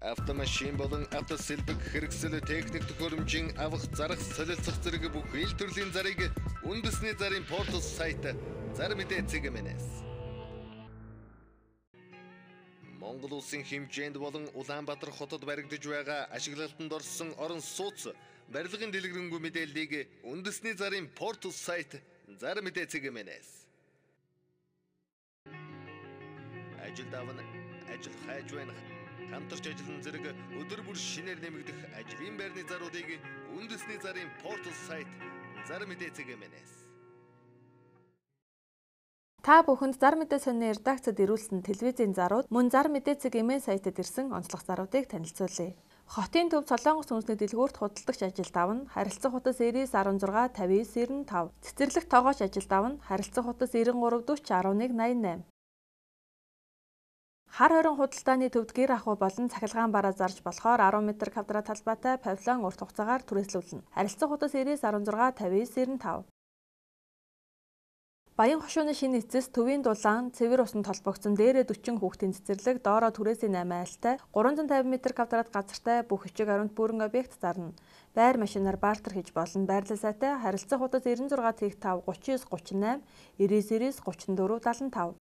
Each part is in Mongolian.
Автомашин болон автосэлбэг хэрэгсэл техник төхөөрөмжийн авах зарах солилцох зэрэг бүх ил төрлийн зарыг үндэсний зарын портал сайт Зар мэдээ цэгмэнээс Монгол улсын хэмжээнд болон Улаанбаатар хотод баригдаж байгаа ашиглалтанд орсон орон сууц барилгын дэлгэрэнгүй мэдээллийг үндэсний зарын портал сайт Зар мэдээ цэгмэнээс ажил давна ажил хайж байна. Хамтарч ажиллан зэрэг өдөр бүр шинээр нэмэгдэх ажлын байрны заруудыг үндэсний зарын портал сайт Зар мэдээ цэгмэнээс Та бүхэнд Зар мэдээ сонины редакцид ирүүлсэн телевизийн зарууд мөн Зар мэдээ цэгмэн сайтад ирсэн онцлог заруудыг танилцуулъя. Хотын төв Солонгос үндэсний дэлгүүрт худалдагч ажилд авна, харилцах хутас 9916 5995, цэцэрлэг тоогооч ажилд авна, харилцах хутас 9340 1188. Хар хорин худалдааны төвд гэр ахуй болон цахилгаан бараа зарж болохоор 10 м квадрат талбайтай павильон урт хугацаагаар түрээслүүлнэ. Харилцах хутас 9916 5995. Баян хошууны шинэ эцэс төвийн дулаан цэвэр усанд толбогдсон дээрээ 40 хүүхдийн цэцэрлэг доороо түрээсийн 8 айлтай 350 м квадрат газартай бүх хичээг ариунд бүрэн объект зарна. Байр машинаар бартер хийж болно. Байрлал сайтай харилцах хутас 96 5 39 38 99 34 75.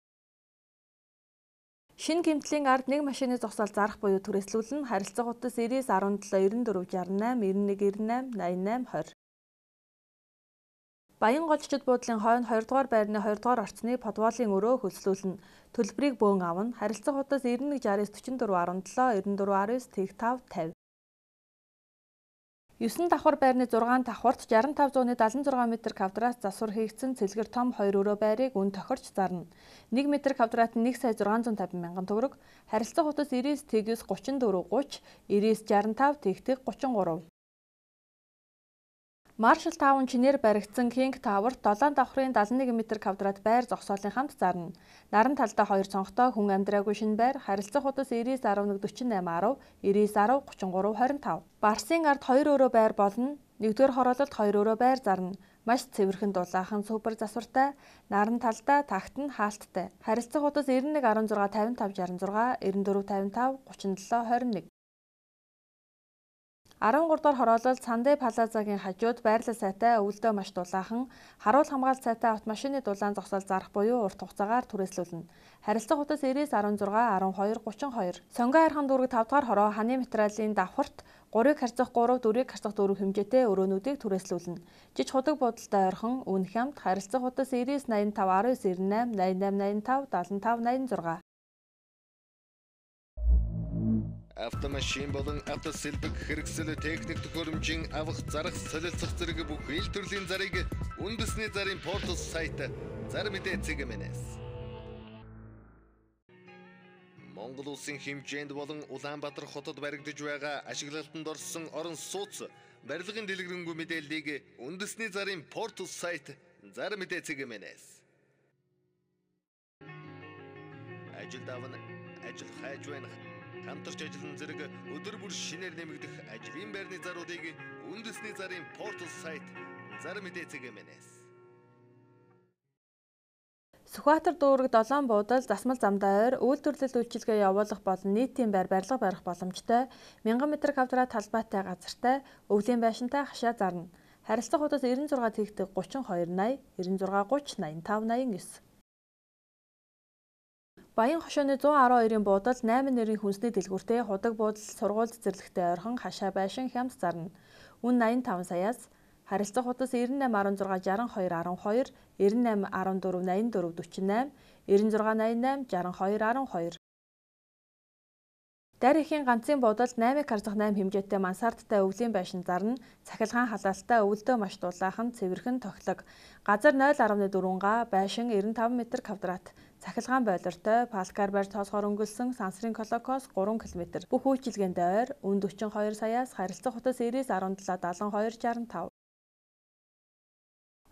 Шинэ гэмтлийн ард нэг машины зогсоол зарах буюу түрээслүүлэн харилцах хутас 99 17 94 68 91 98 88 20. Баян голчид буудлын хойно 2 дугаар байрны 2 дугаар орцны подволын өрөө хөлслүүлнэ. Төлбөрийг бөөн авна. Харилцах хутас 91 69 44 17 94 19 5 50. 9 давхар байрны 6 давхарт 65 зууны 76 м квадрат засвар хийгдсэн цэлгэр том 2 өрөө байрыг үн тохирч зарна. 1 м квадрат нь 1 сая 650 мянган төгрөг, харилцах хутас 99 тэгс 34 30, 99 65 тэгтэг 33. Маршал таавн чинээр баригдсан Кинг Тауэрт 7 давхрын 71 м квадрат байр зогсоолын хамт зарна. Наран талдаа 2 цонхтой хүн амьдраагүй шинэ байр, харилцах хутас 99 11 48 10, 99 10 33 25. Барсын ард 2 өрөө байр болно. 1-р хороололд 2 өрөө байр зарна. Маш цэвэрхэн дулаахан супер засвартай, наран талдаа тагт нь хаалттай. Харилцах хутас 91 16 55 66, 94 55 37 21. 13 дугаар хороолол Сандэ Плазагийн хажууд байрлал сайтай өвөлдөө маш дулаахан харуул хамгаалалт сайтай автомашины дулаан зогсоол зарах буюу урт хугацаагаар түрээслүүлнэ. Харилцах хутас 99 16 12 32. Сонгон хайрхан дүүрэг 5 дугаар хороо ханы материалын давхарт 3-ыг харьцах 3, 4-ыг харьцах 4 хэмжээтэй өрөөнүүдийг түрээслүүлнэ. Жиж худаг буудалтай ойрхон үн хямд харилцах хутас 99 85 19 98 88 85 75 86. Автомашин болон автосэлбэг хэрэгсэл техник төхөөрөмжийн авах зарах солилцох зэрэг бүх ил төрлийн зарыг үндэсний зарын портал сайт Зар мэдээ цэгмэнээс Монгол улсын хэмжээнд болон Улаанбаатар хотод баригдаж байгаа ашиглалтанд орсон орон сууц барилгын дэлгэрэнгүй мэдээллийг үндэсний зарын портал сайт Зар мэдээ цэгмэнээс ажил давна ажил хайж байна. Хамтарч ажиллан зэрэг өдөр бүр шинээр нэмэгдэх ажлын байрны заруудыг үндэсний зарын портал сайт Зар мэдээ цэгмэнээс Сүхбаатар дүүрэг 7 буудал засмал замдаа ойр үйлдвэрлэл үйлчилгээ явуулах болон нийтийн байр барилга барих боломжтой 1000 м квадрат талбайтай газартай өвлийн байшинтай хашаа зарна. Харилцах хутас 96 тэгтэг 32 80 96 30 85 89. Баян хошооны 112-ын буудал 8 нэрийн хүнсний дэлгүүртэй худаг буудал сургууль цэцэрлэгтэй ойрхон хашаа байшин хямд зарна. Үн 85 саяас харилцах хутас 98 16 62 12 98 14 84 48 96 88 62 12. Дарь ихийн ганцын буудалд 8-ыг харьцах 8 хэмжээтэй мансардтай өвлийн байшин зарна. Цахилгаан халаалттай өвөлдөө маш дулаахан цэвэрхэн тоглог. Газар 0.4 га, байшин 95 м квадрат. Цахилгаан бойлортой, палкар барь тоосгоор өнгөлсөн сансрын колокос 3 км. Бүх үйлчилгээнд ойр үн 42 саяас харилцах хутас 99 17 72 65.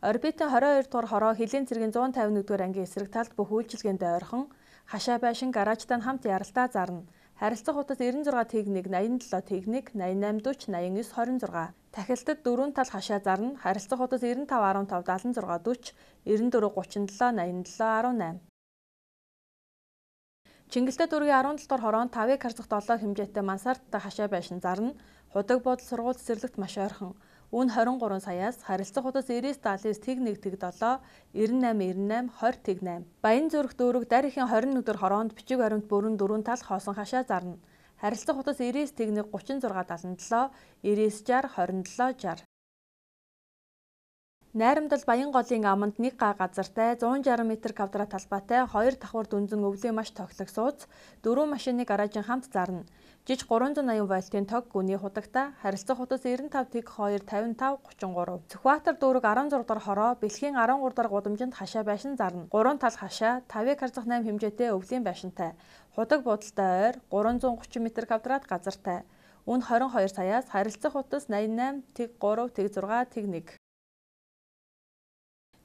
Орбитын 22 дугаар хороо Хилийн цэргийн 151-р ангийн эсрэг талд бүх үйлчилгээнд ойрхон хашаа байшин гаражтай хамт яралтай зарна. Харилцах хутас 96 техник 87 техник 88 40 89 26. Тахилтад 4 тал хашаа зарна. Харилцах хутас 95 15 76 40 94 37 87 18. Чингэлтэй дүүргийн 17 дугаар хороонд 5-ыг харьцах 7 хэмжээтэй мансардтай хашаа байшин зарна. Худаг бодол сургууль цэцэрлэгт маш ойрхон. Үүн 23 саяас, харилцах хуудас 9979 тэг 1 тэг 7 9898 20 тэг 8. Баян зүрх дүүрэг дарихийн 21 дугаар хороонд бичиг баримт бүрэн 4 тал хоосон хашаа зарна. Харилцах хуудас 99 тэг 1 3677 9960 2760. Найрамдал Баян голын аманд нэг га газартай 160 м2 талбайтай 2 давхар дүнзэн өвлийн маш тоглох сууц, 4 машины гаражийн хамт зарна. Жиж 380 вольтын тог гүний худагтай, харилцах хуудас 95 тэг 2 55 33. Цөхбаатар дүүрэг 16 дахь хороо бэлхийн 13 дахь гудамжинд хашаа байшин зарна. 3 тал хашаа 5-ыг харьцах 8 хэмжээтэй өвлийн байшинтай. Худаг бодолтой ойр 330 м2 газартай. Үн 22 саяас, харилцах хуудас 88 тэг 3 тэг 6 тэг 1.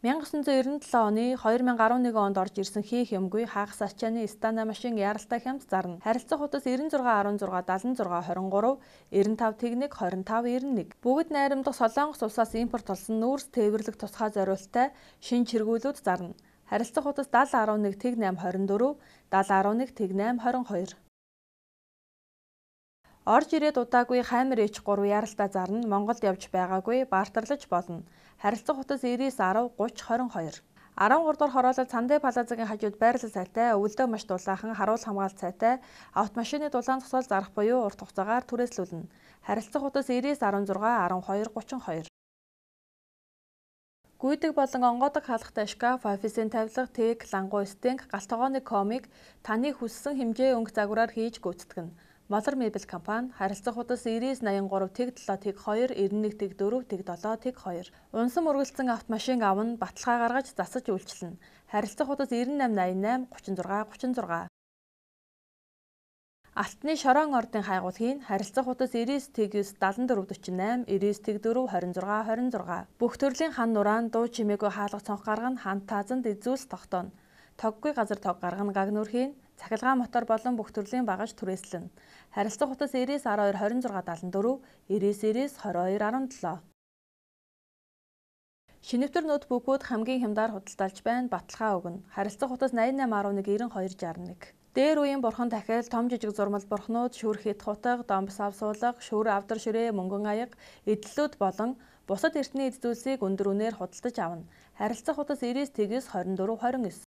1997 оны 2011 онд орж ирсэн хийх юмгүй хагас ачааны стана машин яралтай хямд зарна. Харилцах хуудас 96 16 76 23 95 тэг 1 25 91. Бүгд найрамдах Солонгос улсаас импорт болсон нүүрс тээвэрлэх тусгай зориулттай шин чиргүүлүүд зарна. Харилцах хуудас 70 11 тэг 8 24 70 11 тэг 8 22. Орж ирээд удаагүй Хаймер H3 яралтай зарна. Монголд явж байгаагүй бартарлаж болно. Харилцах хуудас 99 10 30 22. 13 дахь хороолол Цамдэ Плазагийн хажууд байрлал сайтай, өвөлдөө маш дулаахан харуул хамгаалалт сайтай, автомашины дулаан зогсоол зарах буюу урт хугацаагаар түрээслүүлнэ. Харилцах хуудас 99 16 12 32. Гүйдэг болон онгоодог хаалгатай шкаф, офисын тавилга, тэг, лангуу стенг, галт тогооны комик таны хүссэн хэмжээ өнгө загвараар хийж гүйцэтгэнэ. Молор мебель компани харилцах хуудас 99 83 тэг 7 тэг 2 91 тэг 4 тэг 7 тэг 2. Унсан мөргөлдсөн автомашин авна, баталгаа гаргаж засаж үйлчилнэ. Харилцах хуудас 98 88 36 36. Алтны шороон ордын хайгуулгын харилцах хуудас 99 тэг 9 74 48 99 тэг 4 26 26. Бүх төрлийн хан нураан дуу чимээгүй хаалга цонх гаргана, хан таазанд эзүүлс тогтооно. Тоггүй газар тог гаргана гаг нүрхийн цахилгаан мотор болон бүх төрлийн багаж түрээслэнэ. Харилцах хуудас 99 12 26 74 99 22 17. Шинэвтэр ноутбукууд хамгийн хямдар худалдаалж байна, баталгаа өгнө. Харилцах хуудас 88 11 92 61. Дээр үеийн бурхан дахил, том жижиг зурмал бурхнууд, шүр хит хутаг, домбос ав суулга, шүр авдар ширээ, мөнгөн аяга, эдлүүд болон бусад эртний эд зүйлсийг өндөр үнээр худалдаж авна. Харилцах хуудас 99 тэгс 24 29.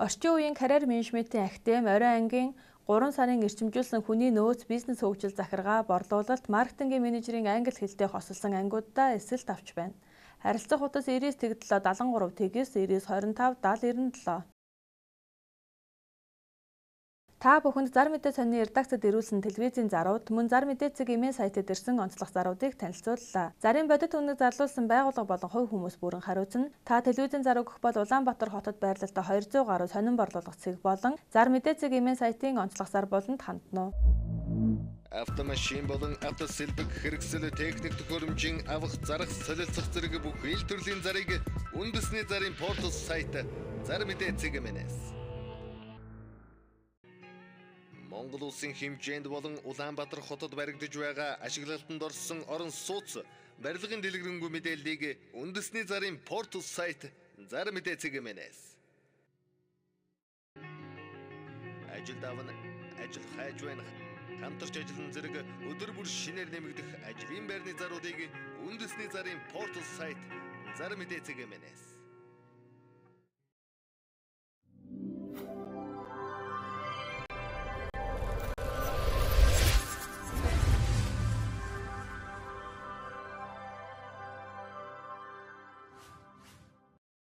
Орчин үеийн карьер менежментийн актем, орой ангийн 3 сарын эрчимжүүлсэн хүний нөөц бизнес хөгжил захиргаа, борлуулалт, маркетингийн менежерийн англи хэлтэй хосолсон ангиудаа эсэлт авч байна. Харилцах хуудас 99 тэг 7 73 тэгс 99 25 70 97. Та бүхэнд зар мэдээ сонины редакцид ирүүлсэн телевизийн зарууд мөн зар мэдээ цэг имэйл сайтад ирсэн онцлог заруудыг танилцууллаа. Зарын бодит үнэг зарлуулсан байгууллага болон хувь хүмүүс бүрэн хариуцна. Та телевизийн зар өгөх бол Улаанбаатар хотод байрлалтай 200 гаруй сонин борлуулах цэг болон зар мэдээ цэг имэйл сайтын онцлог зар болонд хандна уу. Автомашин болон автосэлбэг хэрэгсэл техник төхөөрөмжийн авах, зарах, солилцох зэрэг бүх ил төрлийн зарыг үндэсний зарын портал сайт зар мэдээ цэг мэнэс. Монгол улсын хэмжээнд болон Улаанбаатар хотод баригдаж байгаа ашиглалтанд орсон орон сууц барилгын дэлгэрэнгүй мэдээллийг үндэсний зарын портал сайт зар мэдээ цэг мэнэс. Ажил давна, ажил хайж байна. Хамтарч ажиллан зэрэг өдөр бүр шинээр нэмэгдэх ажлын байрны заруудыг үндэсний зарын портал сайт зар мэдээ цэг мэнэс.